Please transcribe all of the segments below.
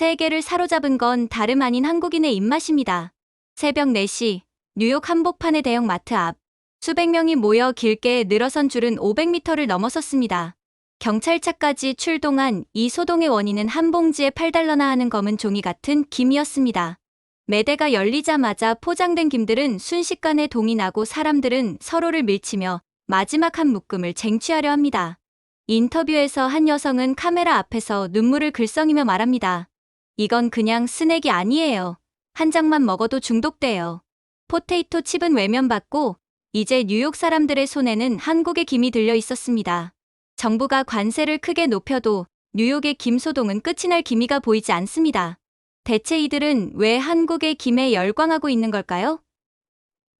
세계를 사로잡은 건 다름 아닌 한국인의 입맛입니다. 새벽 4시, 뉴욕 한복판의 대형 마트 앞. 수백 명이 모여 길게 늘어선 줄은 500m를 넘어섰습니다. 경찰차까지 출동한 이 소동의 원인은 한 봉지에 $8나 하는 검은 종이 같은 김이었습니다. 매대가 열리자마자 포장된 김들은 순식간에 동이 나고 사람들은 서로를 밀치며 마지막 한 묶음을 쟁취하려 합니다. 인터뷰에서 한 여성은 카메라 앞에서 눈물을 글썽이며 말합니다. 이건 그냥 스낵이 아니에요. 한 장만 먹어도 중독돼요. 포테이토 칩은 외면받고 이제 뉴욕 사람들의 손에는 한국의 김이 들려 있었습니다. 정부가 관세를 크게 높여도 뉴욕의 김 소동은 끝이 날 기미가 보이지 않습니다. 대체 이들은 왜 한국의 김에 열광하고 있는 걸까요?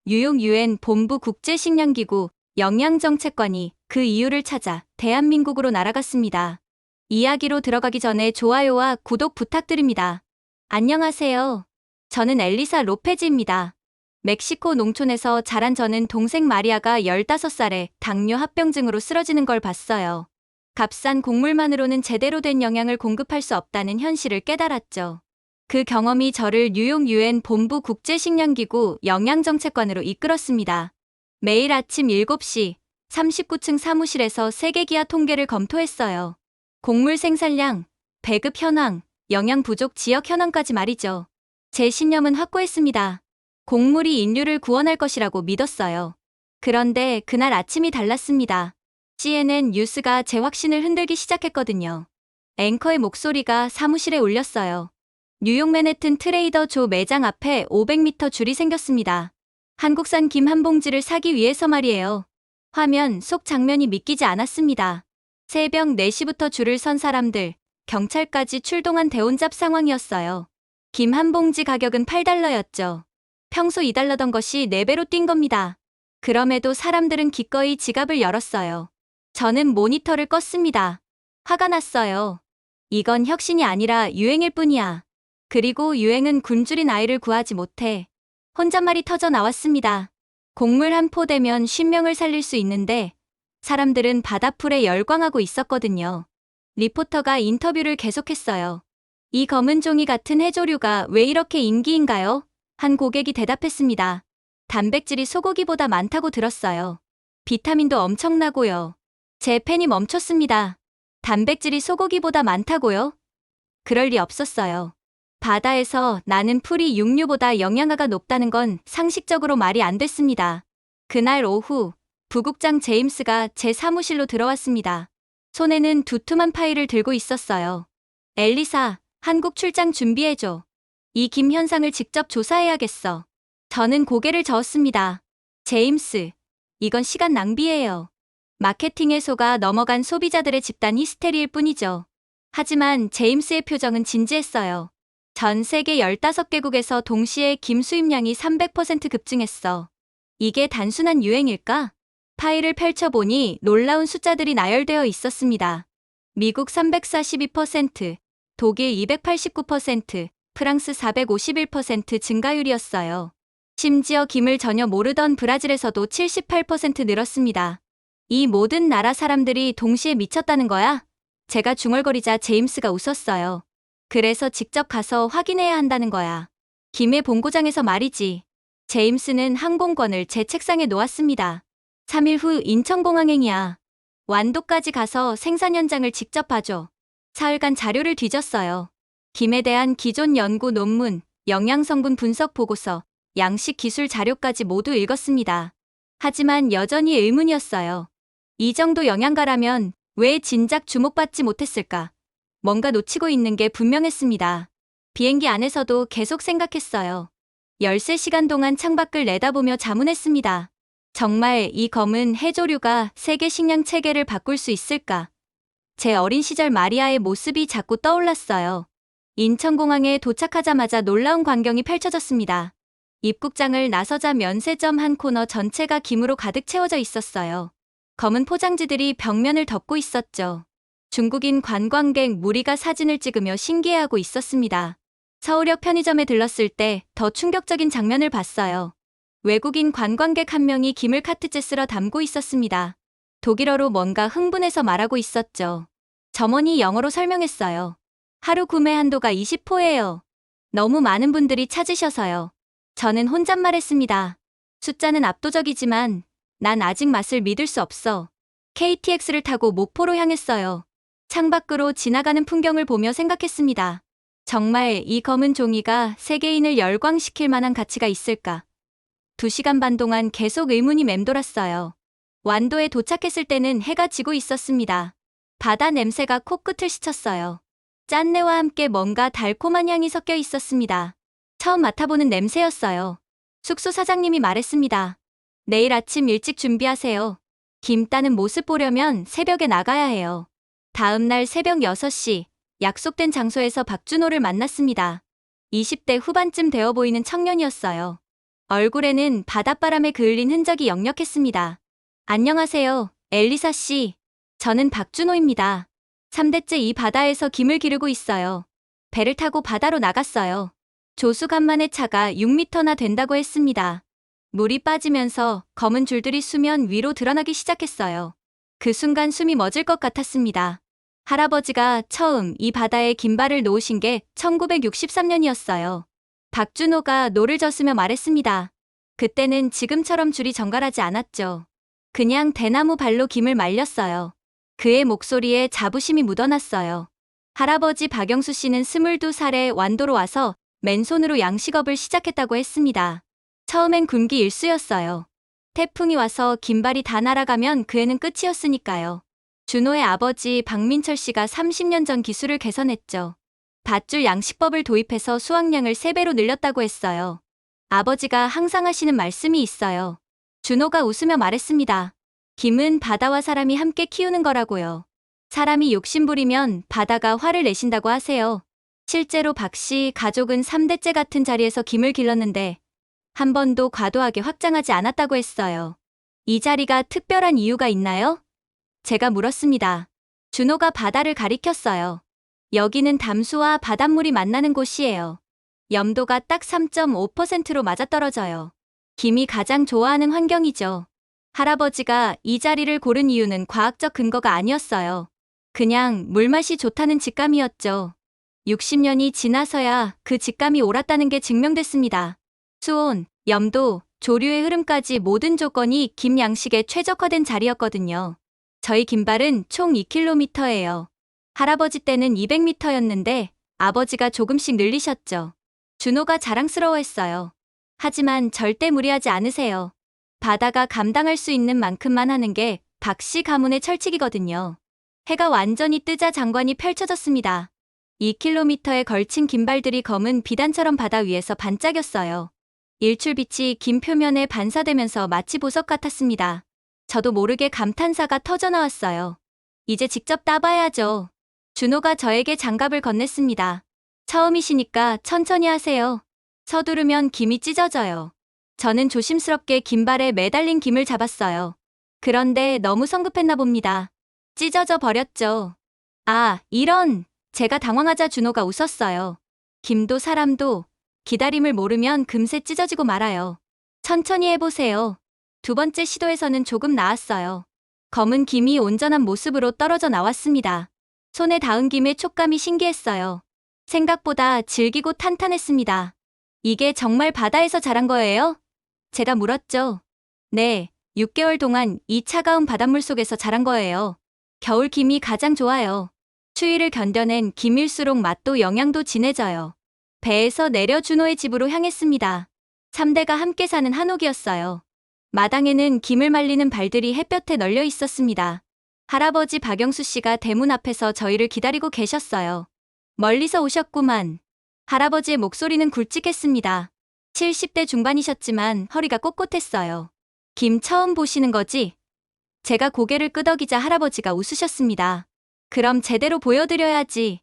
뉴욕 UN 본부 국제식량기구 영양정책관이 그 이유를 찾아 대한민국으로 날아갔습니다. 이야기로 들어가기 전에 좋아요와 구독 부탁드립니다. 안녕하세요. 저는 엘리사 로페즈입니다. 멕시코 농촌에서 자란 저는 동생 마리아가 15살에 당뇨 합병증으로 쓰러지는 걸 봤어요. 값싼 곡물만으로는 제대로 된 영양을 공급할 수 없다는 현실을 깨달았죠. 그 경험이 저를 뉴욕 UN 본부 국제식량기구 영양정책관으로 이끌었습니다. 매일 아침 7시 39층 사무실에서 세계기아 통계를 검토했어요. 곡물 생산량, 배급 현황, 영양 부족 지역 현황까지 말이죠. 제 신념은 확고했습니다. 곡물이 인류를 구원할 것이라고 믿었어요. 그런데 그날 아침이 달랐습니다. CNN 뉴스가 제 확신을 흔들기 시작했거든요. 앵커의 목소리가 사무실에 울렸어요. 뉴욕 맨해튼 트레이더 조 매장 앞에 500m 줄이 생겼습니다. 한국산 김 한 봉지를 사기 위해서 말이에요. 화면 속 장면이 믿기지 않았습니다. 새벽 4시부터 줄을 선 사람들, 경찰까지 출동한 대혼잡 상황이었어요. 김 한 봉지 가격은 $8였죠. 평소 $2던 것이 4배로 뛴 겁니다. 그럼에도 사람들은 기꺼이 지갑을 열었어요. 저는 모니터를 껐습니다. 화가 났어요. 이건 혁신이 아니라 유행일 뿐이야. 그리고 유행은 굶주린 아이를 구하지 못해. 혼잣말이 터져 나왔습니다. 곡물 한 포대면 50명을 살릴 수 있는데 사람들은 바다풀에 열광하고 있었거든요. 리포터가 인터뷰를 계속했어요. 이 검은 종이 같은 해조류가 왜 이렇게 인기인가요? 한 고객이 대답했습니다. 단백질이 소고기보다 많다고 들었어요. 비타민도 엄청나고요. 제 펜이 멈췄습니다. 단백질이 소고기보다 많다고요? 그럴 리 없었어요. 바다에서 나는 풀이 육류보다 영양가가 높다는 건 상식적으로 말이 안 됐습니다. 그날 오후 부국장 제임스가 제 사무실로 들어왔습니다. 손에는 두툼한 파일을 들고 있었어요. 엘리사, 한국 출장 준비해줘. 이 김 현상을 직접 조사해야겠어. 저는 고개를 저었습니다. 제임스, 이건 시간 낭비예요. 마케팅에 속아 넘어간 소비자들의 집단 히스테리일 뿐이죠. 하지만 제임스의 표정은 진지했어요. 전 세계 15개국에서 동시에 김 수입량이 300% 급증했어. 이게 단순한 유행일까? 파일을 펼쳐보니 놀라운 숫자들이 나열되어 있었습니다. 미국 342%, 독일 289%, 프랑스 451% 증가율이었어요. 심지어 김을 전혀 모르던 브라질에서도 78% 늘었습니다. 이 모든 나라 사람들이 동시에 미쳤다는 거야? 제가 중얼거리자 제임스가 웃었어요. 그래서 직접 가서 확인해야 한다는 거야. 김의 본고장에서 말이지. 제임스는 항공권을 제 책상에 놓았습니다. 3일 후 인천공항행이야. 완도까지 가서 생산 현장을 직접 봐줘. 사흘간 자료를 뒤졌어요. 김에 대한 기존 연구 논문, 영양성분 분석 보고서, 양식 기술 자료까지 모두 읽었습니다. 하지만 여전히 의문이었어요. 이 정도 영양가라면 왜 진작 주목받지 못했을까? 뭔가 놓치고 있는 게 분명했습니다. 비행기 안에서도 계속 생각했어요. 13시간 동안 창밖을 내다보며 자문했습니다. 정말 이 검은 해조류가 세계 식량 체계를 바꿀 수 있을까? 제 어린 시절 마리아의 모습이 자꾸 떠올랐어요. 인천공항에 도착하자마자 놀라운 광경이 펼쳐졌습니다. 입국장을 나서자 면세점 한 코너 전체가 김으로 가득 채워져 있었어요. 검은 포장지들이 벽면을 덮고 있었죠. 중국인 관광객 무리가 사진을 찍으며 신기해하고 있었습니다. 서울역 편의점에 들렀을 때 더 충격적인 장면을 봤어요. 외국인 관광객 한 명이 김을 카트째 쓸어 담고 있었습니다. 독일어로 뭔가 흥분해서 말하고 있었죠. 점원이 영어로 설명했어요. 하루 구매 한도가 20포예요. 너무 많은 분들이 찾으셔서요. 저는 혼잣말했습니다. 숫자는 압도적이지만 난 아직 맛을 믿을 수 없어. KTX를 타고 목포로 향했어요. 창밖으로 지나가는 풍경을 보며 생각했습니다. 정말 이 검은 종이가 세계인을 열광시킬 만한 가치가 있을까? 2시간 반 동안 계속 의문이 맴돌았어요. 완도에 도착했을 때는 해가 지고 있었습니다. 바다 냄새가 코끝을 스쳤어요. 짠내와 함께 뭔가 달콤한 향이 섞여 있었습니다. 처음 맡아보는 냄새였어요. 숙소 사장님이 말했습니다. 내일 아침 일찍 준비하세요. 김 따는 모습 보려면 새벽에 나가야 해요. 다음 날 새벽 6시, 약속된 장소에서 박준호를 만났습니다. 20대 후반쯤 되어 보이는 청년이었어요. 얼굴에는 바닷바람에 그을린 흔적이 역력했습니다. 안녕하세요, 엘리사 씨. 저는 박준호입니다. 3대째 이 바다에서 김을 기르고 있어요. 배를 타고 바다로 나갔어요. 조수간만의 차가 6m나 된다고 했습니다. 물이 빠지면서 검은 줄들이 수면 위로 드러나기 시작했어요. 그 순간 숨이 멎을 것 같았습니다. 할아버지가 처음 이 바다에 긴발을 놓으신 게 1963년이었어요. 박준호가 노를 젓으며 말했습니다. 그때는 지금처럼 줄이 정갈하지 않았죠. 그냥 대나무 발로 김을 말렸어요. 그의 목소리에 자부심이 묻어났어요. 할아버지 박영수 씨는 22살에 완도로 와서 맨손으로 양식업을 시작했다고 했습니다. 처음엔 군기 일수였어요. 태풍이 와서 긴발이 다 날아가면 그 해는 끝이었으니까요. 준호의 아버지 박민철 씨가 30년 전 기술을 개선했죠. 밧줄 양식법을 도입해서 수확량을 3배로 늘렸다고 했어요. 아버지가 항상 하시는 말씀이 있어요. 준호가 웃으며 말했습니다. 김은 바다와 사람이 함께 키우는 거라고요. 사람이 욕심부리면 바다가 화를 내신다고 하세요. 실제로 박 씨 가족은 3대째 같은 자리에서 김을 길렀는데 한 번도 과도하게 확장하지 않았다고 했어요. 이 자리가 특별한 이유가 있나요? 제가 물었습니다. 준호가 바다를 가리켰어요. 여기는 담수와 바닷물이 만나는 곳이에요. 염도가 딱 3.5%로 맞아떨어져요. 김이 가장 좋아하는 환경이죠. 할아버지가 이 자리를 고른 이유는 과학적 근거가 아니었어요. 그냥 물맛이 좋다는 직감이었죠. 60년이 지나서야 그 직감이 옳았다는 게 증명됐습니다. 수온, 염도, 조류의 흐름까지 모든 조건이 김 양식에 최적화된 자리였거든요. 저희 김발은 총 2km예요. 할아버지 때는 200m였는데 아버지가 조금씩 늘리셨죠. 준호가 자랑스러워했어요. 하지만 절대 무리하지 않으세요. 바다가 감당할 수 있는 만큼만 하는 게 박 씨 가문의 철칙이거든요. 해가 완전히 뜨자 장관이 펼쳐졌습니다. 2km에 걸친 긴발들이 검은 비단처럼 바다 위에서 반짝였어요. 일출빛이 김 표면에 반사되면서 마치 보석 같았습니다. 저도 모르게 감탄사가 터져나왔어요. 이제 직접 따봐야죠. 준호가 저에게 장갑을 건넸습니다. 처음이시니까 천천히 하세요. 서두르면 김이 찢어져요. 저는 조심스럽게 긴발에 매달린 김을 잡았어요. 그런데 너무 성급했나 봅니다. 찢어져 버렸죠. 아, 이런! 제가 당황하자 준호가 웃었어요. 김도 사람도 기다림을 모르면 금세 찢어지고 말아요. 천천히 해보세요. 2번째 시도에서는 조금 나았어요. 검은 김이 온전한 모습으로 떨어져 나왔습니다. 손에 닿은 김의 촉감이 신기했어요. 생각보다 질기고 탄탄했습니다. 이게 정말 바다에서 자란 거예요? 제가 물었죠. 네, 6개월 동안 이 차가운 바닷물 속에서 자란 거예요. 겨울 김이 가장 좋아요. 추위를 견뎌낸 김일수록 맛도 영양도 진해져요. 배에서 내려 준호의 집으로 향했습니다. 3대가 함께 사는 한옥이었어요. 마당에는 김을 말리는 발들이 햇볕에 널려 있었습니다. 할아버지 박영수 씨가 대문 앞에서 저희를 기다리고 계셨어요. 멀리서 오셨구만. 할아버지의 목소리는 굵직했습니다. 70대 중반이셨지만 허리가 꼿꼿했어요. 김 처음 보시는 거지? 제가 고개를 끄덕이자 할아버지가 웃으셨습니다. 그럼 제대로 보여드려야지.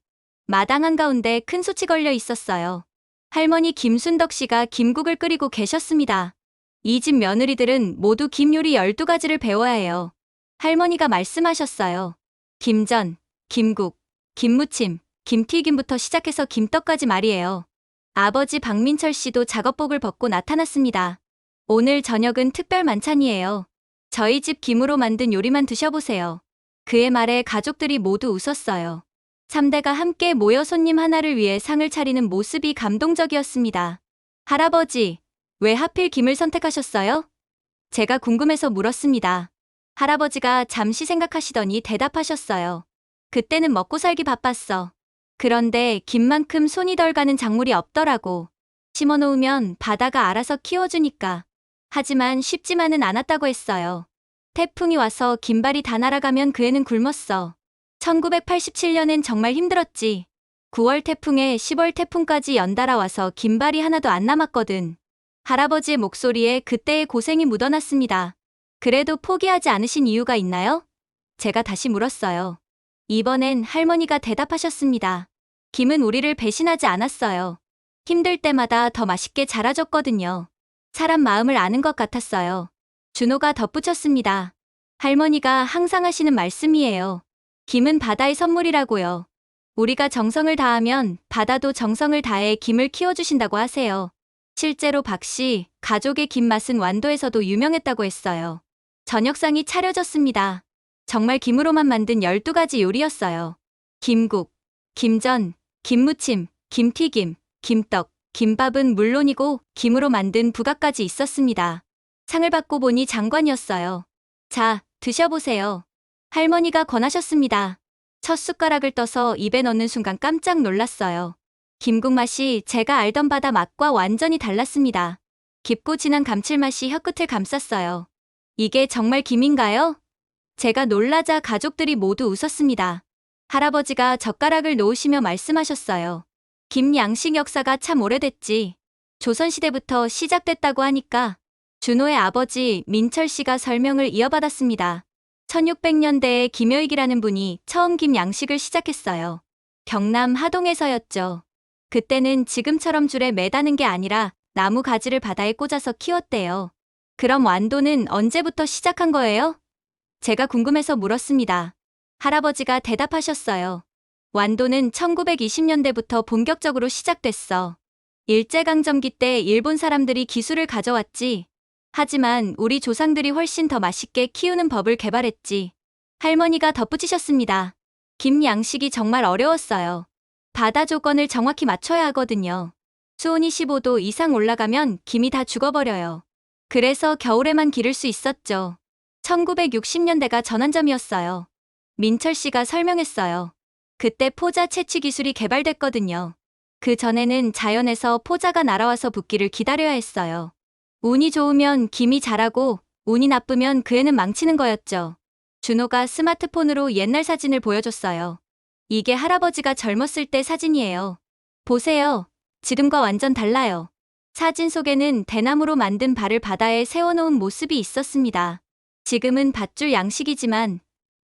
마당 한가운데 큰 솥이 걸려 있었어요. 할머니 김순덕 씨가 김국을 끓이고 계셨습니다. 이 집 며느리들은 모두 김 요리 12가지를 배워야 해요. 할머니가 말씀하셨어요. 김전, 김국, 김무침, 김튀김부터 시작해서 김떡까지 말이에요. 아버지 박민철 씨도 작업복을 벗고 나타났습니다. 오늘 저녁은 특별 만찬이에요. 저희 집 김으로 만든 요리만 드셔보세요. 그의 말에 가족들이 모두 웃었어요. 3대가 함께 모여 손님 하나를 위해 상을 차리는 모습이 감동적이었습니다. 할아버지, 왜 하필 김을 선택하셨어요? 제가 궁금해서 물었습니다. 할아버지가 잠시 생각하시더니 대답하셨어요. 그때는 먹고 살기 바빴어. 그런데 김만큼 손이 덜 가는 작물이 없더라고. 심어놓으면 바다가 알아서 키워주니까. 하지만 쉽지만은 않았다고 했어요. 태풍이 와서 김발이 다 날아가면 그 애는 굶었어. 1987년엔 정말 힘들었지. 9월 태풍에 10월 태풍까지 연달아 와서 김발이 하나도 안 남았거든. 할아버지의 목소리에 그때의 고생이 묻어났습니다. 그래도 포기하지 않으신 이유가 있나요? 제가 다시 물었어요. 이번엔 할머니가 대답하셨습니다. 김은 우리를 배신하지 않았어요. 힘들 때마다 더 맛있게 자라줬거든요. 사람 마음을 아는 것 같았어요. 준호가 덧붙였습니다. 할머니가 항상 하시는 말씀이에요. 김은 바다의 선물이라고요. 우리가 정성을 다하면 바다도 정성을 다해 김을 키워주신다고 하세요. 실제로 박 씨, 가족의 김 맛은 완도에서도 유명했다고 했어요. 저녁상이 차려졌습니다. 정말 김으로만 만든 12가지 요리였어요. 김국, 김전, 김무침, 김튀김, 김떡, 김밥은 물론이고 김으로 만든 부각까지 있었습니다. 상을 받고 보니 장관이었어요. 자, 드셔보세요. 할머니가 권하셨습니다. 첫 숟가락을 떠서 입에 넣는 순간 깜짝 놀랐어요. 김국 맛이 제가 알던 바다 맛과 완전히 달랐습니다. 깊고 진한 감칠맛이 혀끝을 감쌌어요. 이게 정말 김인가요? 제가 놀라자 가족들이 모두 웃었습니다. 할아버지가 젓가락을 놓으시며 말씀하셨어요. 김 양식 역사가 참 오래됐지. 조선시대부터 시작됐다고 하니까. 준호의 아버지 민철 씨가 설명을 이어받았습니다. 1600년대에 김여익이라는 분이 처음 김 양식을 시작했어요. 경남 하동에서였죠. 그때는 지금처럼 줄에 매다는 게 아니라 나무 가지를 바다에 꽂아서 키웠대요. 그럼 완도는 언제부터 시작한 거예요? 제가 궁금해서 물었습니다. 할아버지가 대답하셨어요. 완도는 1920년대부터 본격적으로 시작됐어. 일제강점기 때 일본 사람들이 기술을 가져왔지. 하지만 우리 조상들이 훨씬 더 맛있게 키우는 법을 개발했지. 할머니가 덧붙이셨습니다. 김 양식이 정말 어려웠어요. 바다 조건을 정확히 맞춰야 하거든요. 수온이 15도 이상 올라가면 김이 다 죽어버려요. 그래서 겨울에만 기를 수 있었죠. 1960년대가 전환점이었어요. 민철 씨가 설명했어요. 그때 포자 채취 기술이 개발됐거든요. 그 전에는 자연에서 포자가 날아와서 붓기를 기다려야 했어요. 운이 좋으면 김이 자라고 운이 나쁘면 그 애는 망치는 거였죠. 준호가 스마트폰으로 옛날 사진을 보여줬어요. 이게 할아버지가 젊었을 때 사진이에요. 보세요. 지금과 완전 달라요. 사진 속에는 대나무로 만든 발을 바다에 세워놓은 모습이 있었습니다. 지금은 밧줄 양식이지만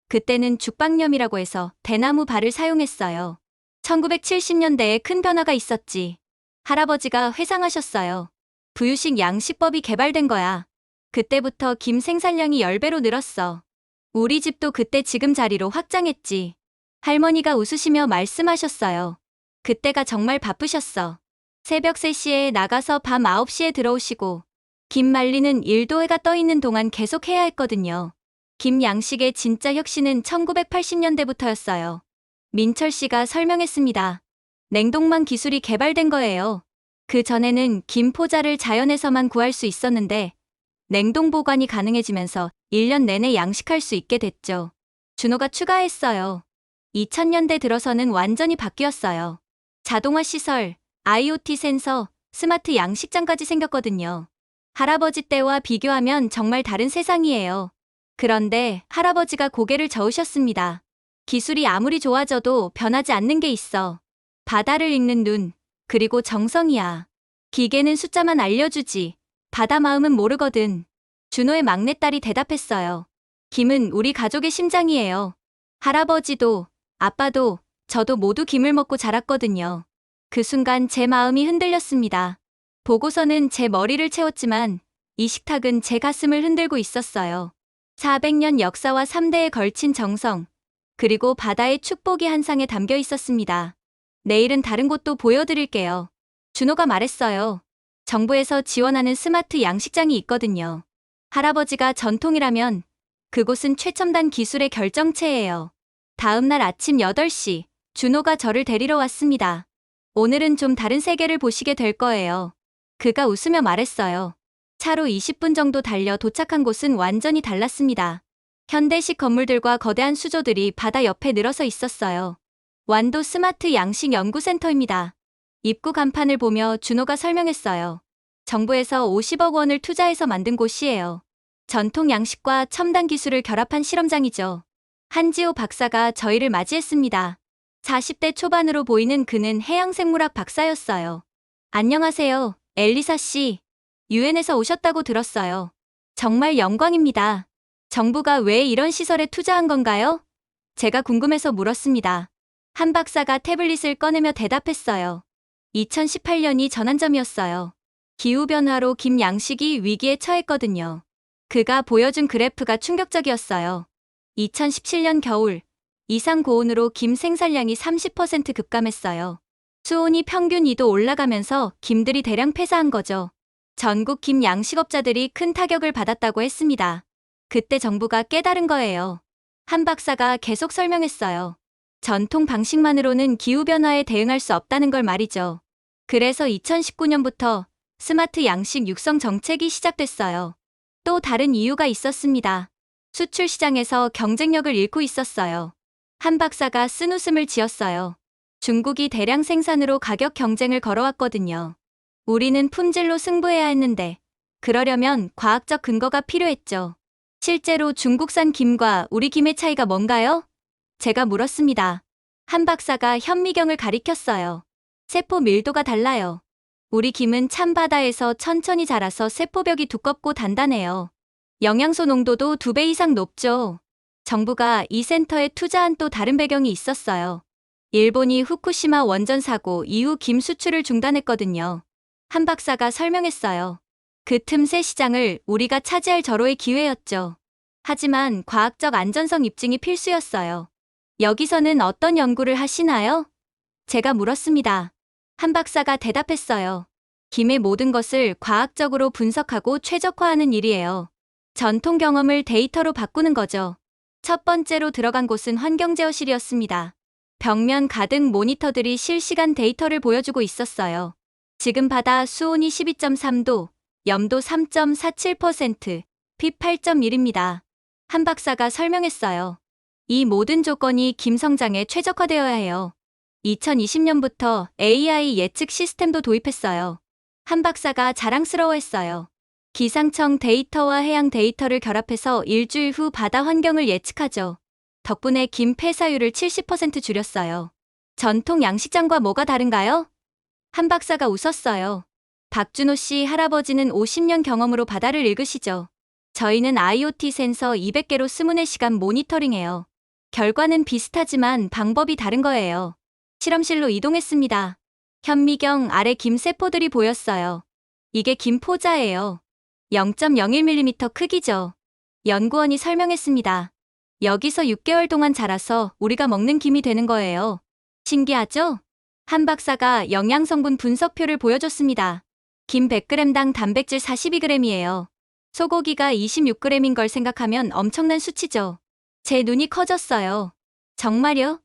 그때는 죽방염이라고 해서 대나무 발을 사용했어요. 1970년대에 큰 변화가 있었지. 할아버지가 회상하셨어요. 부유식 양식법이 개발된 거야. 그때부터 김 생산량이 10배로 늘었어. 우리 집도 그때 지금 자리로 확장했지. 할머니가 웃으시며 말씀하셨어요. 그때가 정말 바쁘셨어. 새벽 3시에 나가서 밤 9시에 들어오시고 김 말리는 일도 해가 떠 있는 동안 계속 해야 했거든요. 김 양식의 진짜 혁신은 1980년대부터였어요. 민철 씨가 설명했습니다. 냉동망 기술이 개발된 거예요. 그 전에는 김 포자를 자연에서만 구할 수 있었는데 냉동 보관이 가능해지면서 1년 내내 양식할 수 있게 됐죠. 준호가 추가했어요. 2000년대 들어서는 완전히 바뀌었어요. 자동화 시설, IoT 센서, 스마트 양식장까지 생겼거든요. 할아버지 때와 비교하면 정말 다른 세상이에요. 그런데 할아버지가 고개를 저으셨습니다. 기술이 아무리 좋아져도 변하지 않는 게 있어. 바다를 읽는 눈, 그리고 정성이야. 기계는 숫자만 알려주지. 바다 마음은 모르거든. 준호의 막내딸이 대답했어요. 김은 우리 가족의 심장이에요. 할아버지도, 아빠도, 저도 모두 김을 먹고 자랐거든요. 그 순간 제 마음이 흔들렸습니다. 보고서는 제 머리를 채웠지만 이 식탁은 제 가슴을 흔들고 있었어요. 400년 역사와 3대에 걸친 정성, 그리고 바다의 축복이 한 상에 담겨 있었습니다. 내일은 다른 곳도 보여드릴게요. 준호가 말했어요. 정부에서 지원하는 스마트 양식장이 있거든요. 할아버지가 전통이라면 그곳은 최첨단 기술의 결정체예요. 다음 날 아침 8시, 준호가 저를 데리러 왔습니다. 오늘은 좀 다른 세계를 보시게 될 거예요. 그가 웃으며 말했어요. 차로 20분 정도 달려 도착한 곳은 완전히 달랐습니다. 현대식 건물들과 거대한 수조들이 바다 옆에 늘어서 있었어요. 완도 스마트 양식 연구센터입니다. 입구 간판을 보며 준호가 설명했어요. 정부에서 50억 원을 투자해서 만든 곳이에요. 전통 양식과 첨단 기술을 결합한 실험장이죠. 한지호 박사가 저희를 맞이했습니다. 40대 초반으로 보이는 그는 해양생물학 박사였어요. 안녕하세요, 엘리사 씨. 유엔에서 오셨다고 들었어요. 정말 영광입니다. 정부가 왜 이런 시설에 투자한 건가요? 제가 궁금해서 물었습니다. 한 박사가 태블릿을 꺼내며 대답했어요. 2018년이 전환점이었어요. 기후변화로 김 양식이 위기에 처했거든요. 그가 보여준 그래프가 충격적이었어요. 2017년 겨울, 이상 고온으로 김 생산량이 30% 급감했어요. 수온이 평균 2도 올라가면서 김들이 대량 폐사한 거죠. 전국 김 양식업자들이 큰 타격을 받았다고 했습니다. 그때 정부가 깨달은 거예요. 한 박사가 계속 설명했어요. 전통 방식만으로는 기후변화에 대응할 수 없다는 걸 말이죠. 그래서 2019년부터 스마트 양식 육성 정책이 시작됐어요. 또 다른 이유가 있었습니다. 수출 시장에서 경쟁력을 잃고 있었어요. 한 박사가 쓴 웃음을 지었어요. 중국이 대량 생산으로 가격 경쟁을 걸어왔거든요. 우리는 품질로 승부해야 했는데, 그러려면 과학적 근거가 필요했죠. 실제로 중국산 김과 우리 김의 차이가 뭔가요? 제가 물었습니다. 한 박사가 현미경을 가리켰어요. 세포 밀도가 달라요. 우리 김은 찬바다에서 천천히 자라서 세포벽이 두껍고 단단해요. 영양소 농도도 2배 이상 높죠. 정부가 이 센터에 투자한 또 다른 배경이 있었어요. 일본이 후쿠시마 원전 사고 이후 김 수출을 중단했거든요. 한 박사가 설명했어요. 그 틈새 시장을 우리가 차지할 절호의 기회였죠. 하지만 과학적 안전성 입증이 필수였어요. 여기서는 어떤 연구를 하시나요? 제가 물었습니다. 한 박사가 대답했어요. 김의 모든 것을 과학적으로 분석하고 최적화하는 일이에요. 전통 경험을 데이터로 바꾸는 거죠. 첫 번째로 들어간 곳은 환경제어실이었습니다. 벽면 가득 모니터들이 실시간 데이터를 보여주고 있었어요. 지금 바다 수온이 12.3도, 염도 3.47%, 피 8.1입니다. 한 박사가 설명했어요. 이 모든 조건이 김 성장에 최적화되어야 해요. 2020년부터 AI 예측 시스템도 도입했어요. 한 박사가 자랑스러워했어요. 기상청 데이터와 해양 데이터를 결합해서 일주일 후 바다 환경을 예측하죠. 덕분에 김 폐사율을 70% 줄였어요. 전통 양식장과 뭐가 다른가요? 한 박사가 웃었어요. 박준호 씨 할아버지는 50년 경험으로 바다를 읽으시죠. 저희는 IoT 센서 200개로 24시간 모니터링해요. 결과는 비슷하지만 방법이 다른 거예요. 실험실로 이동했습니다. 현미경 아래 김 세포들이 보였어요. 이게 김 포자예요. 0.01mm 크기죠. 연구원이 설명했습니다. 여기서 6개월 동안 자라서 우리가 먹는 김이 되는 거예요. 신기하죠? 한 박사가 영양성분 분석표를 보여줬습니다. 김 100g당 단백질 42g이에요. 소고기가 26g인 걸 생각하면 엄청난 수치죠. 제 눈이 커졌어요. 정말요?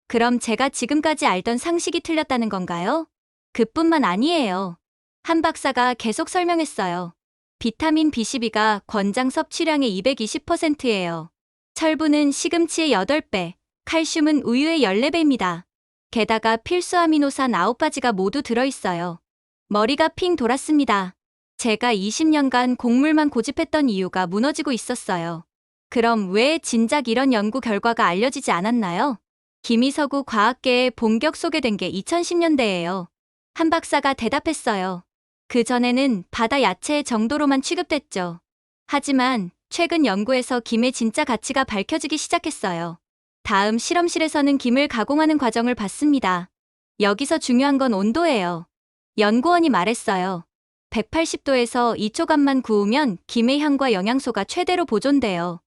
그럼 제가 지금까지 알던 상식이 틀렸다는 건가요? 그뿐만 아니에요. 한 박사가 계속 설명했어요. 비타민 B12가 권장 섭취량의 220%예요. 철분은 시금치의 8배, 칼슘은 우유의 14배입니다. 게다가 필수 아미노산 9가지가 모두 들어있어요. 머리가 핑 돌았습니다. 제가 20년간 곡물만 고집했던 이유가 무너지고 있었어요. 그럼 왜 진작 이런 연구 결과가 알려지지 않았나요? 김희서구 과학계에 본격 소개된 게 2010년대예요. 한 박사가 대답했어요. 그전에는 바다 야채 정도로만 취급됐죠. 하지만 최근 연구에서 김의 진짜 가치가 밝혀지기 시작했어요. 다음 실험실에서는 김을 가공하는 과정을 봤습니다. 여기서 중요한 건 온도예요. 연구원이 말했어요. 180도에서 2초간만 구우면 김의 향과 영양소가 최대로 보존돼요.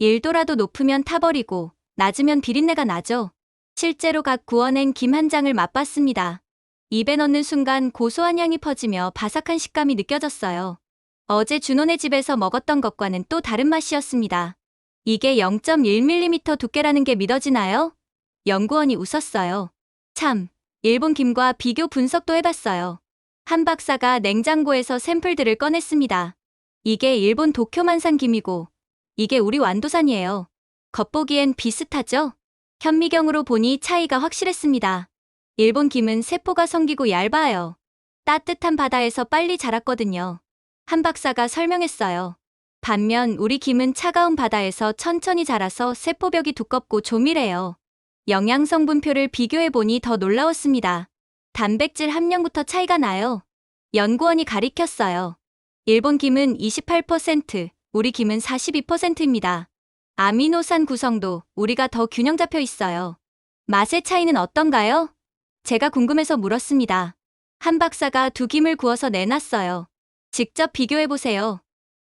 1도라도 높으면 타버리고 낮으면 비린내가 나죠. 실제로 각 구워낸 김 한 장을 맛봤습니다. 입에 넣는 순간 고소한 향이 퍼지며 바삭한 식감이 느껴졌어요. 어제 준호네 집에서 먹었던 것과는 또 다른 맛이었습니다. 이게 0.1mm 두께라는 게 믿어지나요? 연구원이 웃었어요. 참, 일본 김과 비교 분석도 해봤어요. 한 박사가 냉장고에서 샘플들을 꺼냈습니다. 이게 일본 도쿄만산 김이고, 이게 우리 완도산이에요. 겉보기엔 비슷하죠? 현미경으로 보니 차이가 확실했습니다. 일본 김은 세포가 성기고 얇아요. 따뜻한 바다에서 빨리 자랐거든요. 한 박사가 설명했어요. 반면 우리 김은 차가운 바다에서 천천히 자라서 세포벽이 두껍고 조밀해요. 영양 성분표를 비교해보니 더 놀라웠습니다. 단백질 함량부터 차이가 나요. 연구원이 가리켰어요. 일본 김은 28%, 우리 김은 42%입니다. 아미노산 구성도 우리가 더 균형 잡혀 있어요. 맛의 차이는 어떤가요? 제가 궁금해서 물었습니다. 한 박사가 두 김을 구워서 내놨어요. 직접 비교해보세요.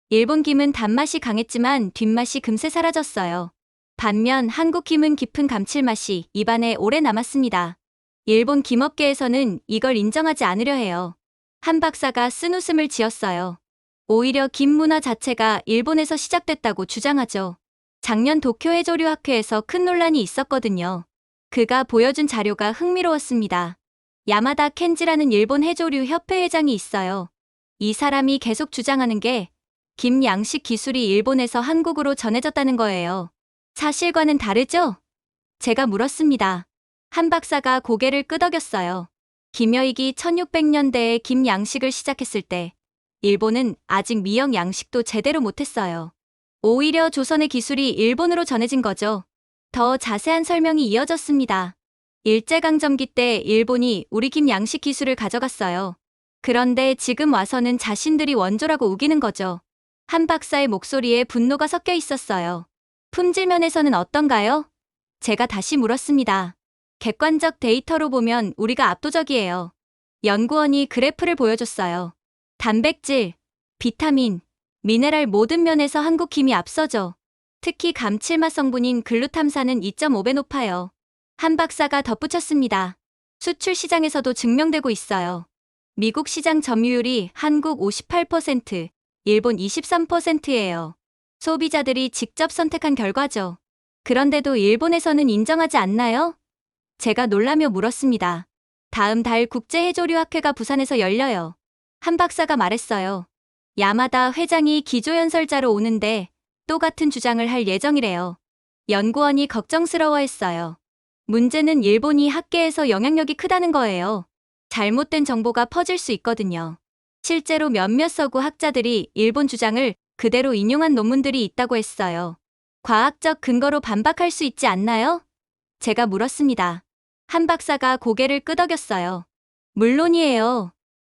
일본 김은 단맛이 강했지만 뒷맛이 금세 사라졌어요. 반면 한국 김은 깊은 감칠맛이 입안에 오래 남았습니다. 일본 김업계에서는 이걸 인정하지 않으려 해요. 한 박사가 쓴웃음을 지었어요. 오히려 김 문화 자체가 일본에서 시작됐다고 주장하죠. 작년 도쿄 해조류학회에서 큰 논란이 있었거든요. 그가 보여준 자료가 흥미로웠습니다. 야마다 켄지라는 일본 해조류 협회 회장이 있어요. 이 사람이 계속 주장하는 게 김 양식 기술이 일본에서 한국으로 전해졌다는 거예요. 사실과는 다르죠? 제가 물었습니다. 한 박사가 고개를 끄덕였어요. 김여익이 1600년대에 김 양식을 시작했을 때 일본은 아직 미역 양식도 제대로 못했어요. 오히려 조선의 기술이 일본으로 전해진 거죠. 더 자세한 설명이 이어졌습니다. 일제강점기 때 일본이 우리 김 양식 기술을 가져갔어요. 그런데 지금 와서는 자신들이 원조라고 우기는 거죠. 한 박사의 목소리에 분노가 섞여 있었어요. 품질 면에서는 어떤가요? 제가 다시 물었습니다. 객관적 데이터로 보면 우리가 압도적이에요. 연구원이 그래프를 보여줬어요. 단백질, 비타민, 미네랄 모든 면에서 한국 김이 앞서죠. 특히 감칠맛 성분인 글루탐산은 2.5배 높아요. 한 박사가 덧붙였습니다. 수출 시장에서도 증명되고 있어요. 미국 시장 점유율이 한국 58%, 일본 23%예요. 소비자들이 직접 선택한 결과죠. 그런데도 일본에서는 인정하지 않나요? 제가 놀라며 물었습니다. 다음 달 국제해조류학회가 부산에서 열려요. 한 박사가 말했어요. 야마다 회장이 기조연설자로 오는데 똑같은 주장을 할 예정이래요. 연구원이 걱정스러워했어요. 문제는 일본이 학계에서 영향력이 크다는 거예요. 잘못된 정보가 퍼질 수 있거든요. 실제로 몇몇 서구 학자들이 일본 주장을 그대로 인용한 논문들이 있다고 했어요. 과학적 근거로 반박할 수 있지 않나요? 제가 물었습니다. 한 박사가 고개를 끄덕였어요. 물론이에요.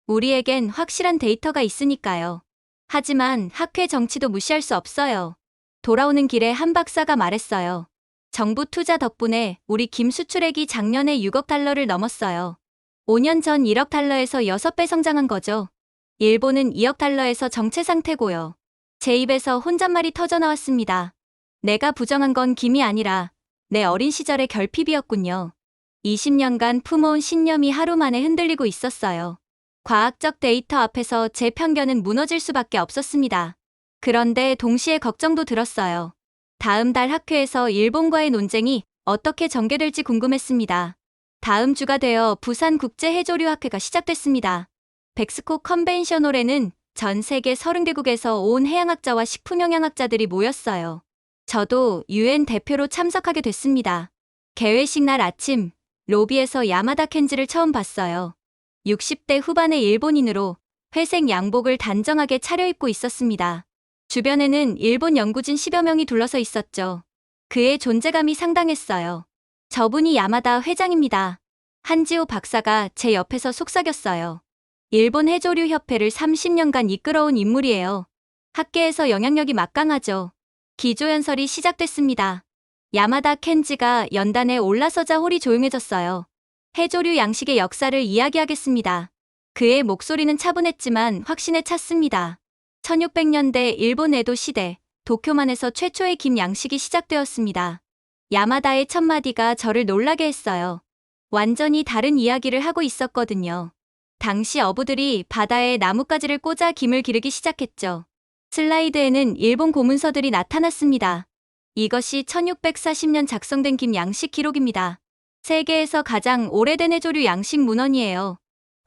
우리에겐 확실한 데이터가 있으니까요. 하지만 학회 정치도 무시할 수 없어요. 돌아오는 길에 한 박사가 말했어요. 정부 투자 덕분에 우리 김 수출액이 작년에 6억 달러를 넘었어요. 5년 전 1억 달러에서 6배 성장한 거죠. 일본은 2억 달러에서 정체 상태고요. 제 입에서 혼잣말이 터져나왔습니다. 내가 부정한 건 김이 아니라 내 어린 시절의 결핍이었군요. 20년간 품어온 신념이 하루 만에 흔들리고 있었어요. 과학적 데이터 앞에서 제 편견은 무너질 수밖에 없었습니다. 그런데 동시에 걱정도 들었어요. 다음 달 학회에서 일본과의 논쟁이 어떻게 전개될지 궁금했습니다. 다음 주가 되어 부산국제해조류학회가 시작됐습니다. 백스코 컨벤셔널에는 전 세계 30개국에서 온 해양학자와 식품영양학자들이 모였어요. 저도 UN 대표로 참석하게 됐습니다. 개회식 날 아침, 로비에서 야마다 켄지를 처음 봤어요. 60대 후반의 일본인으로 회색 양복을 단정하게 차려입고 있었습니다. 주변에는 일본 연구진 10여 명이 둘러서 있었죠. 그의 존재감이 상당했어요. 저분이 야마다 회장입니다. 한지호 박사가 제 옆에서 속삭였어요. 일본 해조류 협회를 30년간 이끌어온 인물이에요. 학계에서 영향력이 막강하죠. 기조연설이 시작됐습니다. 야마다 켄지가 연단에 올라서자 홀이 조용해졌어요. 해조류 양식의 역사를 이야기하겠습니다. 그의 목소리는 차분했지만 확신에 찼습니다. 1600년대 일본 에도 시대, 도쿄만에서 최초의 김 양식이 시작되었습니다. 야마다의 첫 마디가 저를 놀라게 했어요. 완전히 다른 이야기를 하고 있었거든요. 당시 어부들이 바다에 나뭇가지를 꽂아 김을 기르기 시작했죠. 슬라이드에는 일본 고문서들이 나타났습니다. 이것이 1640년 작성된 김 양식 기록입니다. 세계에서 가장 오래된 해조류 양식 문헌이에요.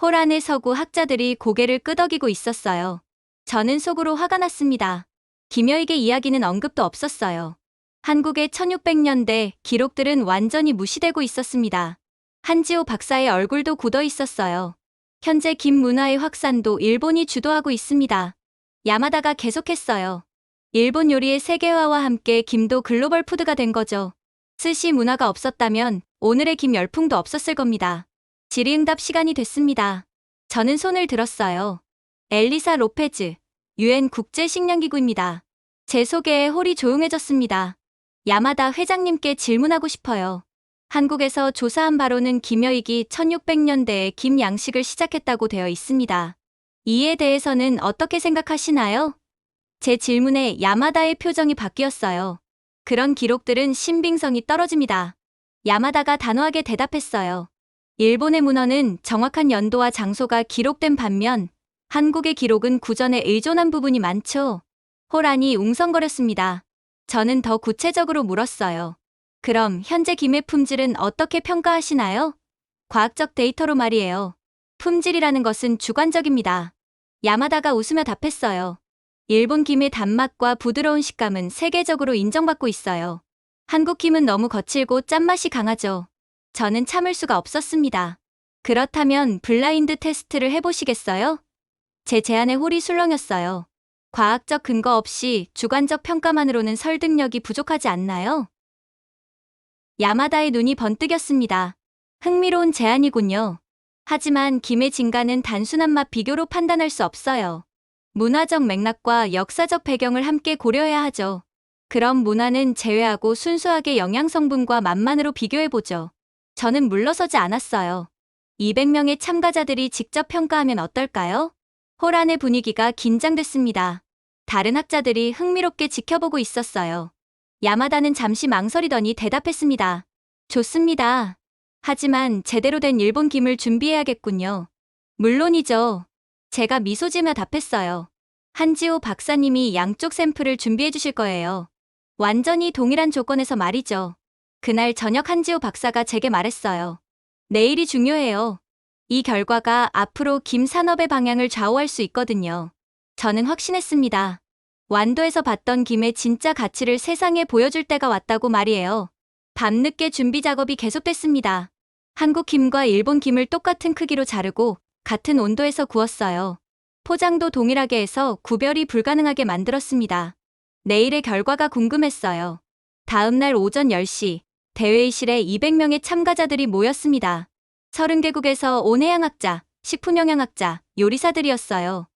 홀 안에 서구 학자들이 고개를 끄덕이고 있었어요. 저는 속으로 화가 났습니다. 김여익의 이야기는 언급도 없었어요. 한국의 1600년대 기록들은 완전히 무시되고 있었습니다. 한지호 박사의 얼굴도 굳어 있었어요. 현재 김 문화의 확산도 일본이 주도하고 있습니다. 야마다가 계속했어요. 일본 요리의 세계화와 함께 김도 글로벌 푸드가 된 거죠. 스시 문화가 없었다면 오늘의 김 열풍도 없었을 겁니다. 질의응답 시간이 됐습니다. 저는 손을 들었어요. 엘리사 로페즈, UN 국제식량기구입니다. 제 소개에 홀이 조용해졌습니다. 야마다 회장님께 질문하고 싶어요. 한국에서 조사한 바로는 김여익이 1600년대에 김 양식을 시작했다고 되어 있습니다. 이에 대해서는 어떻게 생각하시나요? 제 질문에 야마다의 표정이 바뀌었어요. 그런 기록들은 신빙성이 떨어집니다. 야마다가 단호하게 대답했어요. 일본의 문헌은 정확한 연도와 장소가 기록된 반면 한국의 기록은 구전에 의존한 부분이 많죠. 호란이 웅성거렸습니다. 저는 더 구체적으로 물었어요. 그럼 현재 김의 품질은 어떻게 평가하시나요? 과학적 데이터로 말이에요. 품질이라는 것은 주관적입니다. 야마다가 웃으며 답했어요. 일본 김의 단맛과 부드러운 식감은 세계적으로 인정받고 있어요. 한국 김은 너무 거칠고 짠맛이 강하죠. 저는 참을 수가 없었습니다. 그렇다면 블라인드 테스트를 해보시겠어요? 제 제안에 홀이 술렁였어요. 과학적 근거 없이 주관적 평가만으로는 설득력이 부족하지 않나요? 야마다의 눈이 번뜩였습니다. 흥미로운 제안이군요. 하지만 김의 진가는 단순한 맛 비교로 판단할 수 없어요. 문화적 맥락과 역사적 배경을 함께 고려해야 하죠. 그럼 문화는 제외하고 순수하게 영양 성분과 맛만으로 비교해보죠. 저는 물러서지 않았어요. 200명의 참가자들이 직접 평가하면 어떨까요? 홀 안의 분위기가 긴장됐습니다. 다른 학자들이 흥미롭게 지켜보고 있었어요. 야마다는 잠시 망설이더니 대답했습니다. 좋습니다. 하지만 제대로 된 일본 김을 준비해야겠군요. 물론이죠. 제가 미소 지으며 답했어요. 한지호 박사님이 양쪽 샘플을 준비해 주실 거예요. 완전히 동일한 조건에서 말이죠. 그날 저녁 한지호 박사가 제게 말했어요. 내일이 중요해요. 이 결과가 앞으로 김 산업의 방향을 좌우할 수 있거든요. 저는 확신했습니다. 완도에서 봤던 김의 진짜 가치를 세상에 보여줄 때가 왔다고 말이에요. 밤늦게 준비 작업이 계속됐습니다. 한국 김과 일본 김을 똑같은 크기로 자르고 같은 온도에서 구웠어요. 포장도 동일하게 해서 구별이 불가능하게 만들었습니다. 내일의 결과가 궁금했어요. 다음 날 오전 10시, 대회의실에 200명의 참가자들이 모였습니다. 30개국에서 온 해양학자, 식품영양학자, 요리사들이었어요.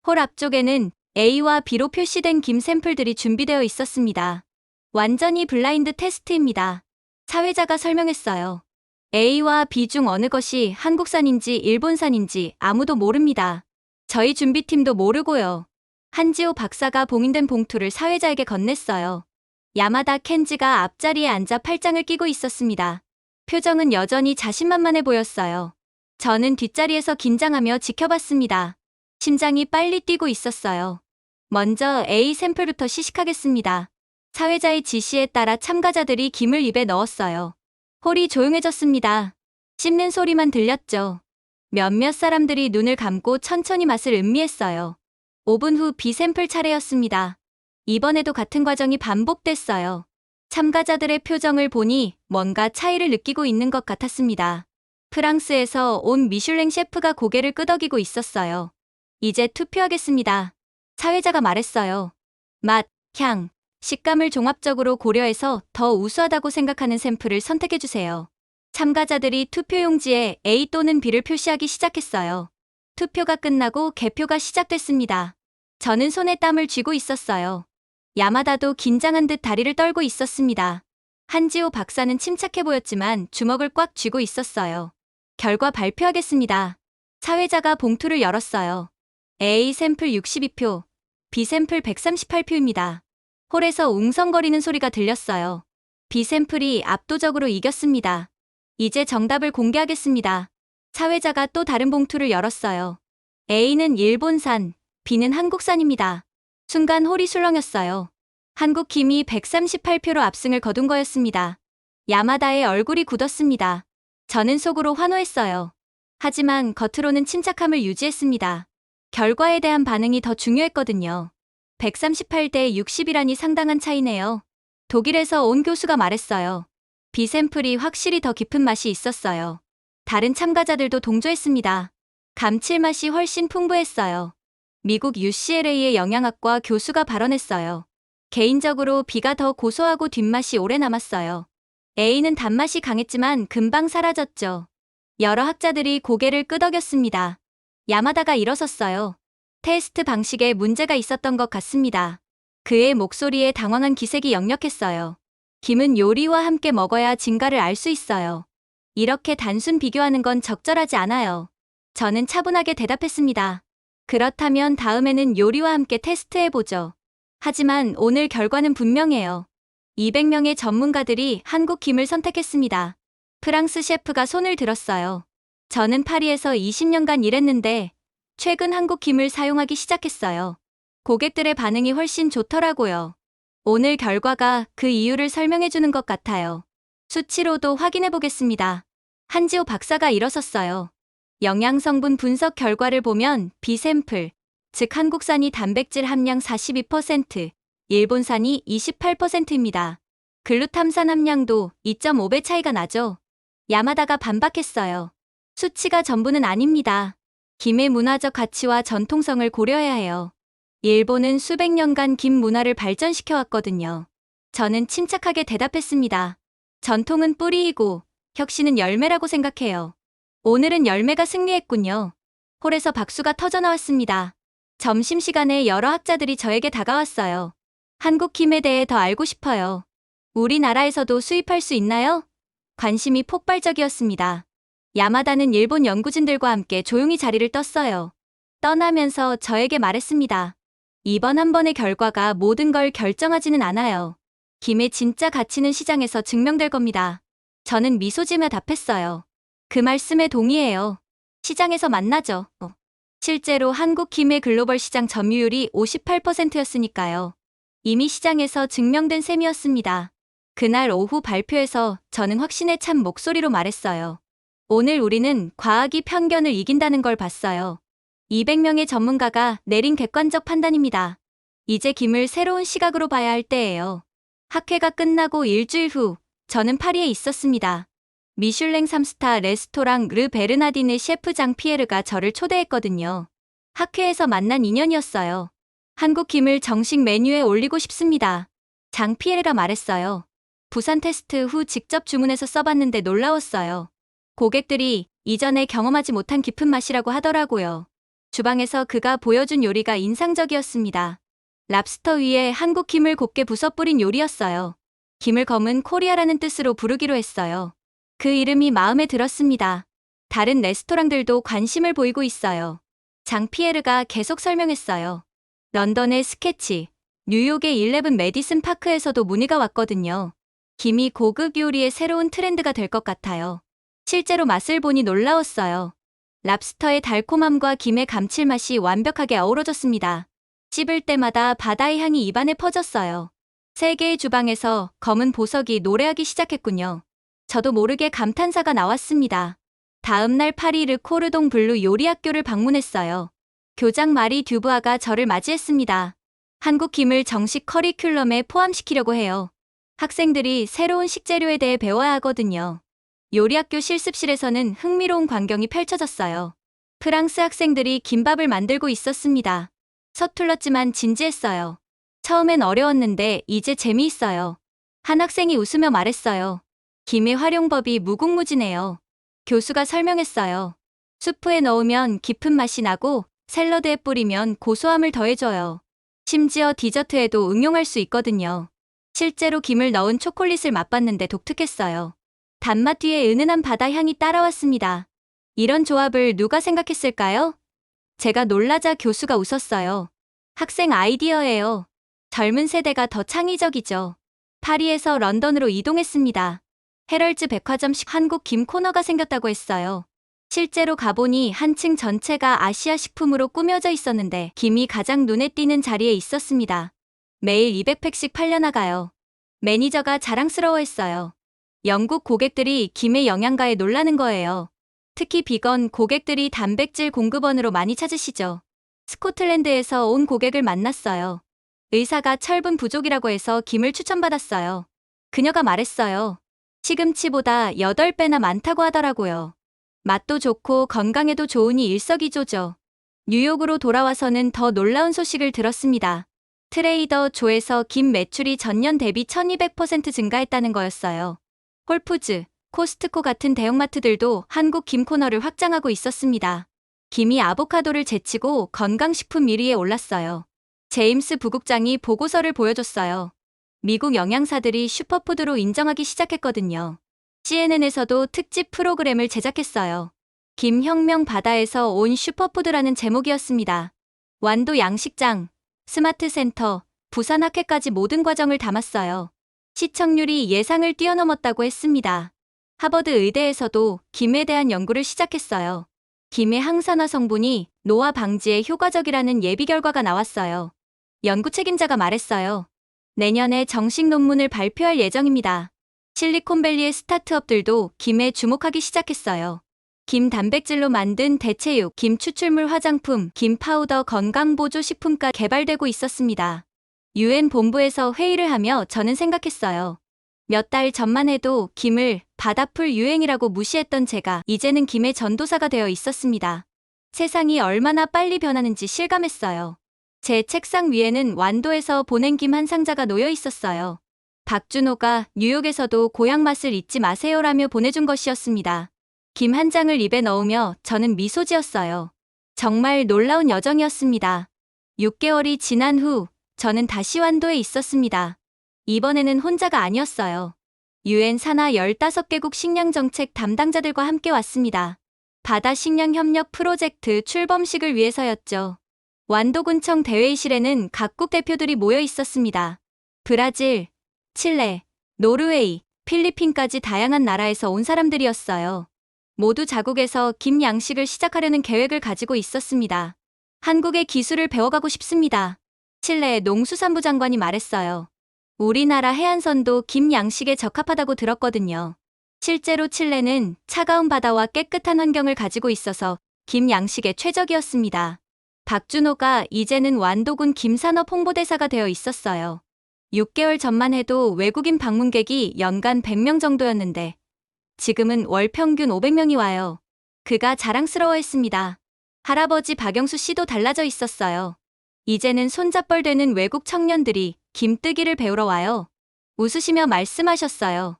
홀 앞쪽에는 A와 B로 표시된 김 샘플들이 준비되어 있었습니다. 완전히 블라인드 테스트입니다. 사회자가 설명했어요. A와 B 중 어느 것이 한국산인지 일본산인지 아무도 모릅니다. 저희 준비팀도 모르고요. 한지호 박사가 봉인된 봉투를 사회자에게 건넸어요. 야마다 켄지가 앞자리에 앉아 팔짱을 끼고 있었습니다. 표정은 여전히 자신만만해 보였어요. 저는 뒷자리에서 긴장하며 지켜봤습니다. 심장이 빨리 뛰고 있었어요. 먼저 A 샘플부터 시식하겠습니다. 사회자의 지시에 따라 참가자들이 김을 입에 넣었어요. 홀이 조용해졌습니다. 씹는 소리만 들렸죠. 몇몇 사람들이 눈을 감고 천천히 맛을 음미했어요. 5분 후 B 샘플 차례였습니다. 이번에도 같은 과정이 반복됐어요. 참가자들의 표정을 보니 뭔가 차이를 느끼고 있는 것 같았습니다. 프랑스에서 온 미슐랭 셰프가 고개를 끄덕이고 있었어요. 이제 투표하겠습니다. 사회자가 말했어요. 맛, 향, 식감을 종합적으로 고려해서 더 우수하다고 생각하는 샘플을 선택해주세요. 참가자들이 투표용지에 A 또는 B를 표시하기 시작했어요. 투표가 끝나고 개표가 시작됐습니다. 저는 손에 땀을 쥐고 있었어요. 야마다도 긴장한 듯 다리를 떨고 있었습니다. 한지호 박사는 침착해 보였지만 주먹을 꽉 쥐고 있었어요. 결과 발표하겠습니다. 사회자가 봉투를 열었어요. A 샘플 62표, B 샘플 138표입니다. 홀에서 웅성거리는 소리가 들렸어요. B 샘플이 압도적으로 이겼습니다. 이제 정답을 공개하겠습니다. 사회자가 또 다른 봉투를 열었어요. A는 일본산, B는 한국산입니다. 순간 홀이 술렁였어요. 한국 김이 138표로 압승을 거둔 거였습니다. 야마다의 얼굴이 굳었습니다. 저는 속으로 환호했어요. 하지만 겉으로는 침착함을 유지했습니다. 결과에 대한 반응이 더 중요했거든요. 138대 60이라니 상당한 차이네요. 독일에서 온 교수가 말했어요. B샘플이 확실히 더 깊은 맛이 있었어요. 다른 참가자들도 동조했습니다. 감칠맛이 훨씬 풍부했어요. 미국 UCLA의 영양학과 교수가 발언했어요. 개인적으로 B가 더 고소하고 뒷맛이 오래 남았어요. A는 단맛이 강했지만 금방 사라졌죠. 여러 학자들이 고개를 끄덕였습니다. 야마다가 일어섰어요. 테스트 방식에 문제가 있었던 것 같습니다. 그의 목소리에 당황한 기색이 역력했어요. 김은 요리와 함께 먹어야 진가를 알 수 있어요. 이렇게 단순 비교하는 건 적절하지 않아요. 저는 차분하게 대답했습니다. 그렇다면 다음에는 요리와 함께 테스트해보죠. 하지만 오늘 결과는 분명해요. 200명의 전문가들이 한국 김을 선택했습니다. 프랑스 셰프가 손을 들었어요. 저는 파리에서 20년간 일했는데 최근 한국 김을 사용하기 시작했어요. 고객들의 반응이 훨씬 좋더라고요. 오늘 결과가 그 이유를 설명해주는 것 같아요. 수치로도 확인해보겠습니다. 한지호 박사가 일어섰어요. 영양성분 분석 결과를 보면 B샘플, 즉 한국산이 단백질 함량 42%, 일본산이 28%입니다. 글루탐산 함량도 2.5배 차이가 나죠. 야마다가 반박했어요. 수치가 전부는 아닙니다. 김의 문화적 가치와 전통성을 고려해야 해요. 일본은 수백 년간 김 문화를 발전시켜왔거든요. 저는 침착하게 대답했습니다. 전통은 뿌리이고 혁신은 열매라고 생각해요. 오늘은 열매가 승리했군요. 홀에서 박수가 터져나왔습니다. 점심시간에 여러 학자들이 저에게 다가왔어요. 한국 김에 대해 더 알고 싶어요. 우리나라에서도 수입할 수 있나요? 관심이 폭발적이었습니다. 야마다는 일본 연구진들과 함께 조용히 자리를 떴어요. 떠나면서 저에게 말했습니다. 이번 한 번의 결과가 모든 걸 결정하지는 않아요. 김의 진짜 가치는 시장에서 증명될 겁니다. 저는 미소 지으며 답했어요. 그 말씀에 동의해요. 시장에서 만나죠. 실제로 한국 김의 글로벌 시장 점유율이 58%였으니까요. 이미 시장에서 증명된 셈이었습니다. 그날 오후 발표에서 저는 확신에 찬 목소리로 말했어요. 오늘 우리는 과학이 편견을 이긴다는 걸 봤어요. 200명의 전문가가 내린 객관적 판단입니다. 이제 김을 새로운 시각으로 봐야 할 때예요. 학회가 끝나고 일주일 후 저는 파리에 있었습니다. 미슐랭 3스타 레스토랑 르 베르나디느 셰프 장 피에르가 저를 초대했거든요. 학회에서 만난 인연이었어요. 한국 김을 정식 메뉴에 올리고 싶습니다. 장 피에르가 말했어요. 부산 테스트 후 직접 주문해서 써봤는데 놀라웠어요. 고객들이 이전에 경험하지 못한 깊은 맛이라고 하더라고요. 주방에서 그가 보여준 요리가 인상적이었습니다. 랍스터 위에 한국 김을 곱게 부숴뿌린 요리였어요. 김을 검은 코리아라는 뜻으로 부르기로 했어요. 그 이름이 마음에 들었습니다. 다른 레스토랑들도 관심을 보이고 있어요. 장 피에르가 계속 설명했어요. 런던의 스케치, 뉴욕의 11 메디슨 파크에서도 문의가 왔거든요. 김이 고급 요리의 새로운 트렌드가 될 것 같아요. 실제로 맛을 보니 놀라웠어요. 랍스터의 달콤함과 김의 감칠맛이 완벽하게 어우러졌습니다. 씹을 때마다 바다의 향이 입안에 퍼졌어요. 세계의 주방에서 검은 보석이 노래하기 시작했군요. 저도 모르게 감탄사가 나왔습니다. 다음날 파리 르 코르동 블루 요리학교를 방문했어요. 교장 마리 듀부아가 저를 맞이했습니다. 한국 김을 정식 커리큘럼에 포함시키려고 해요. 학생들이 새로운 식재료에 대해 배워야 하거든요. 요리학교 실습실에서는 흥미로운 광경이 펼쳐졌어요. 프랑스 학생들이 김밥을 만들고 있었습니다. 서툴렀지만 진지했어요. 처음엔 어려웠는데 이제 재미있어요. 한 학생이 웃으며 말했어요. 김의 활용법이 무궁무진해요. 교수가 설명했어요. 수프에 넣으면 깊은 맛이 나고 샐러드에 뿌리면 고소함을 더해줘요. 심지어 디저트에도 응용할 수 있거든요. 실제로 김을 넣은 초콜릿을 맛봤는데 독특했어요. 단맛 뒤에 은은한 바다 향이 따라왔습니다. 이런 조합을 누가 생각했을까요? 제가 놀라자 교수가 웃었어요. 학생 아이디어예요. 젊은 세대가 더 창의적이죠. 파리에서 런던으로 이동했습니다. 헤럴즈 백화점식 한국 김 코너가 생겼다고 했어요. 실제로 가보니 한 층 전체가 아시아 식품으로 꾸며져 있었는데 김이 가장 눈에 띄는 자리에 있었습니다. 매일 200팩씩 팔려나가요. 매니저가 자랑스러워했어요. 영국 고객들이 김의 영양가에 놀라는 거예요. 특히 비건 고객들이 단백질 공급원으로 많이 찾으시죠. 스코틀랜드에서 온 고객을 만났어요. 의사가 철분 부족이라고 해서 김을 추천받았어요. 그녀가 말했어요. 시금치보다 8배나 많다고 하더라고요. 맛도 좋고 건강에도 좋으니 일석이조죠. 뉴욕으로 돌아와서는 더 놀라운 소식을 들었습니다. 트레이더 조에서 김 매출이 전년 대비 1200% 증가했다는 거였어요. 홀푸즈, 코스트코 같은 대형마트들도 한국 김 코너를 확장하고 있었습니다. 김이 아보카도를 제치고 건강식품 1위에 올랐어요. 제임스 부국장이 보고서를 보여줬어요. 미국 영양사들이 슈퍼푸드로 인정하기 시작했거든요. CNN에서도 특집 프로그램을 제작했어요. 김혁명 바다에서 온 슈퍼푸드라는 제목이었습니다. 완도 양식장, 스마트 센터, 부산 학회까지 모든 과정을 담았어요. 시청률이 예상을 뛰어넘었다고 했습니다. 하버드 의대에서도 김에 대한 연구를 시작했어요. 김의 항산화 성분이 노화 방지에 효과적이라는 예비 결과가 나왔어요. 연구 책임자가 말했어요. 내년에 정식 논문을 발표할 예정입니다. 실리콘밸리의 스타트업들도 김에 주목하기 시작했어요. 김 단백질로 만든 대체육, 김 추출물 화장품, 김 파우더 건강보조 식품까지 개발되고 있었습니다. UN 본부에서 회의를 하며 저는 생각했어요. 몇 달 전만 해도 김을 바다풀 유행이라고 무시했던 제가 이제는 김의 전도사가 되어 있었습니다. 세상이 얼마나 빨리 변하는지 실감했어요. 제 책상 위에는 완도에서 보낸 김 한 상자가 놓여 있었어요. 박준호가 뉴욕에서도 고향 맛을 잊지 마세요라며 보내준 것이었습니다. 김 한 장을 입에 넣으며 저는 미소 지었어요. 정말 놀라운 여정이었습니다. 6개월이 지난 후 저는 다시 완도에 있었습니다. 이번에는 혼자가 아니었어요. UN 산하 15개국 식량정책 담당자들과 함께 왔습니다. 바다 식량 협력 프로젝트 출범식을 위해서였죠. 완도군청 대회의실에는 각국 대표들이 모여 있었습니다. 브라질, 칠레, 노르웨이, 필리핀까지 다양한 나라에서 온 사람들이었어요. 모두 자국에서 김 양식을 시작하려는 계획을 가지고 있었습니다. 한국의 기술을 배워가고 싶습니다. 칠레 농수산부 장관이 말했어요. 우리나라 해안선도 김 양식에 적합하다고 들었거든요. 실제로 칠레는 차가운 바다와 깨끗한 환경을 가지고 있어서 김 양식에 최적이었습니다. 박준호가 이제는 완도군 김산업 홍보대사가 되어 있었어요. 6개월 전만 해도 외국인 방문객이 연간 100명 정도였는데 지금은 월 평균 500명이 와요. 그가 자랑스러워했습니다. 할아버지 박영수 씨도 달라져 있었어요. 이제는 손잡벌 되는 외국 청년들이 김뜨기를 배우러 와요. 웃으시며 말씀하셨어요.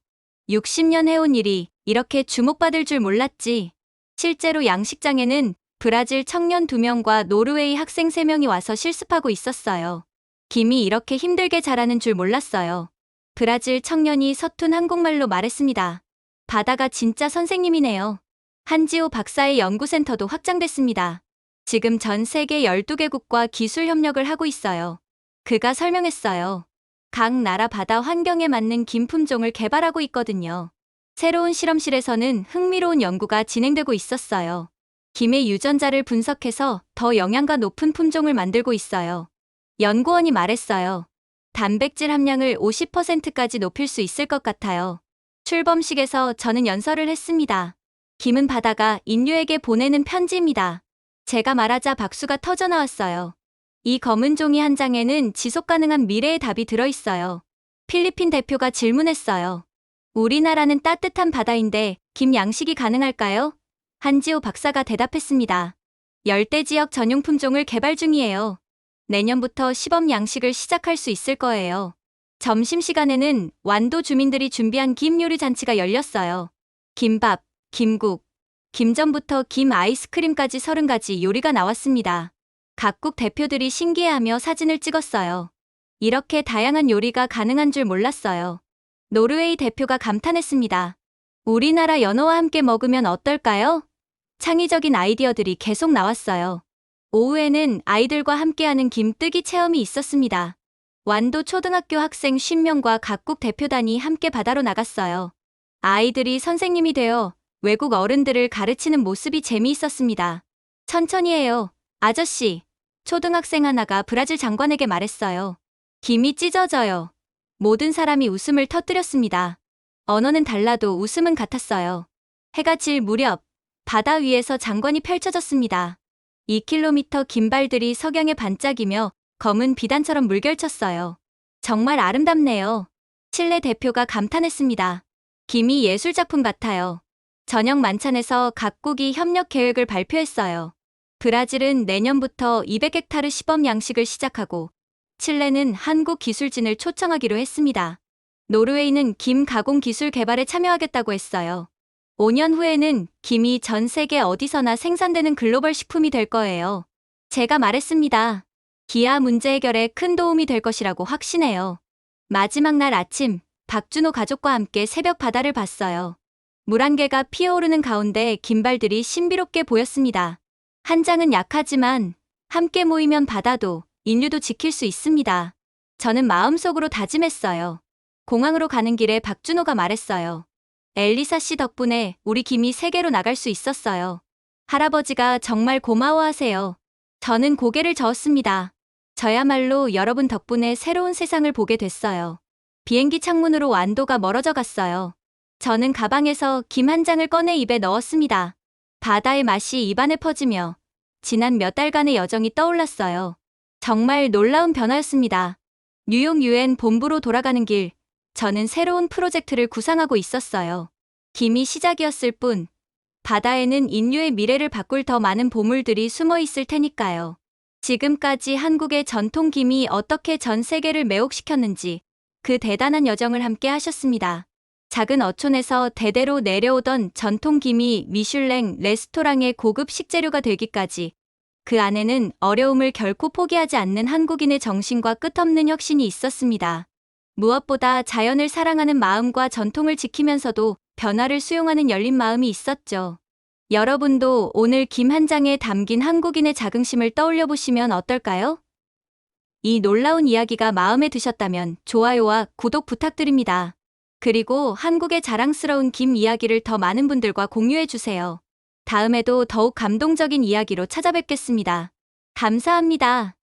60년 해온 일이 이렇게 주목받을 줄 몰랐지. 실제로 양식장에는 브라질 청년 2명과 노르웨이 학생 3명이 와서 실습하고 있었어요. 김이 이렇게 힘들게 자라는 줄 몰랐어요. 브라질 청년이 서툰 한국말로 말했습니다. 바다가 진짜 선생님이네요. 한지호 박사의 연구센터도 확장됐습니다. 지금 전 세계 12개국과 기술 협력을 하고 있어요. 그가 설명했어요. 각 나라 바다 환경에 맞는 김 품종을 개발하고 있거든요. 새로운 실험실에서는 흥미로운 연구가 진행되고 있었어요. 김의 유전자를 분석해서 더 영양가 높은 품종을 만들고 있어요. 연구원이 말했어요. 단백질 함량을 50%까지 높일 수 있을 것 같아요. 출범식에서 저는 연설을 했습니다. 김은 바다가 인류에게 보내는 편지입니다. 제가 말하자 박수가 터져 나왔어요. 이 검은 종이 한 장에는 지속 가능한 미래의 답이 들어있어요. 필리핀 대표가 질문했어요. 우리나라는 따뜻한 바다인데 김 양식이 가능할까요? 한지호 박사가 대답했습니다. 열대지역 전용 품종을 개발 중이에요. 내년부터 시범 양식을 시작할 수 있을 거예요. 점심시간에는 완도 주민들이 준비한 김 요리 잔치가 열렸어요. 김밥, 김국, 김전부터 김 아이스크림까지 30가지 요리가 나왔습니다. 각국 대표들이 신기해하며 사진을 찍었어요. 이렇게 다양한 요리가 가능한 줄 몰랐어요. 노르웨이 대표가 감탄했습니다. 우리나라 연어와 함께 먹으면 어떨까요? 창의적인 아이디어들이 계속 나왔어요. 오후에는 아이들과 함께하는 김뜨기 체험이 있었습니다. 완도 초등학교 학생 50명과 각국 대표단이 함께 바다로 나갔어요. 아이들이 선생님이 되어 외국 어른들을 가르치는 모습이 재미있었습니다. 천천히 해요, 아저씨. 초등학생 하나가 브라질 장관에게 말했어요. 김이 찢어져요. 모든 사람이 웃음을 터뜨렸습니다. 언어는 달라도 웃음은 같았어요. 해가 질 무렵 바다 위에서 장관이 펼쳐졌습니다. 2km 긴 발들이 석양에 반짝이며 검은 비단처럼 물결쳤어요. 정말 아름답네요. 칠레 대표가 감탄했습니다. 김이 예술작품 같아요. 저녁 만찬에서 각국이 협력 계획을 발표했어요. 브라질은 내년부터 200헥타르 시범 양식을 시작하고 칠레는 한국 기술진을 초청하기로 했습니다. 노르웨이는 김 가공 기술 개발에 참여하겠다고 했어요. 5년 후에는 김이 전 세계 어디서나 생산되는 글로벌 식품이 될 거예요. 제가 말했습니다. 기아 문제 해결에 큰 도움이 될 것이라고 확신해요. 마지막 날 아침, 박준호 가족과 함께 새벽 바다를 봤어요. 물 한 개가 피어오르는 가운데 긴발들이 신비롭게 보였습니다. 한 장은 약하지만 함께 모이면 바다도 인류도 지킬 수 있습니다. 저는 마음속으로 다짐했어요. 공항으로 가는 길에 박준호가 말했어요. 엘리사 씨 덕분에 우리 김이 세계로 나갈 수 있었어요. 할아버지가 정말 고마워하세요. 저는 고개를 저었습니다. 저야말로 여러분 덕분에 새로운 세상을 보게 됐어요. 비행기 창문으로 완도가 멀어져 갔어요. 저는 가방에서 김 한 장을 꺼내 입에 넣었습니다. 바다의 맛이 입안에 퍼지며 지난 몇 달간의 여정이 떠올랐어요. 정말 놀라운 변화였습니다. 뉴욕 UN 본부로 돌아가는 길, 저는 새로운 프로젝트를 구상하고 있었어요. 김이 시작이었을 뿐, 바다에는 인류의 미래를 바꿀 더 많은 보물들이 숨어 있을 테니까요. 지금까지 한국의 전통 김이 어떻게 전 세계를 매혹시켰는지 그 대단한 여정을 함께 하셨습니다. 작은 어촌에서 대대로 내려오던 전통 김이 미슐랭 레스토랑의 고급 식재료가 되기까지 그 안에는 어려움을 결코 포기하지 않는 한국인의 정신과 끝없는 혁신이 있었습니다. 무엇보다 자연을 사랑하는 마음과 전통을 지키면서도 변화를 수용하는 열린 마음이 있었죠. 여러분도 오늘 김 한 장에 담긴 한국인의 자긍심을 떠올려 보시면 어떨까요? 이 놀라운 이야기가 마음에 드셨다면 좋아요와 구독 부탁드립니다. 그리고 한국의 자랑스러운 김 이야기를 더 많은 분들과 공유해 주세요. 다음에도 더욱 감동적인 이야기로 찾아뵙겠습니다. 감사합니다.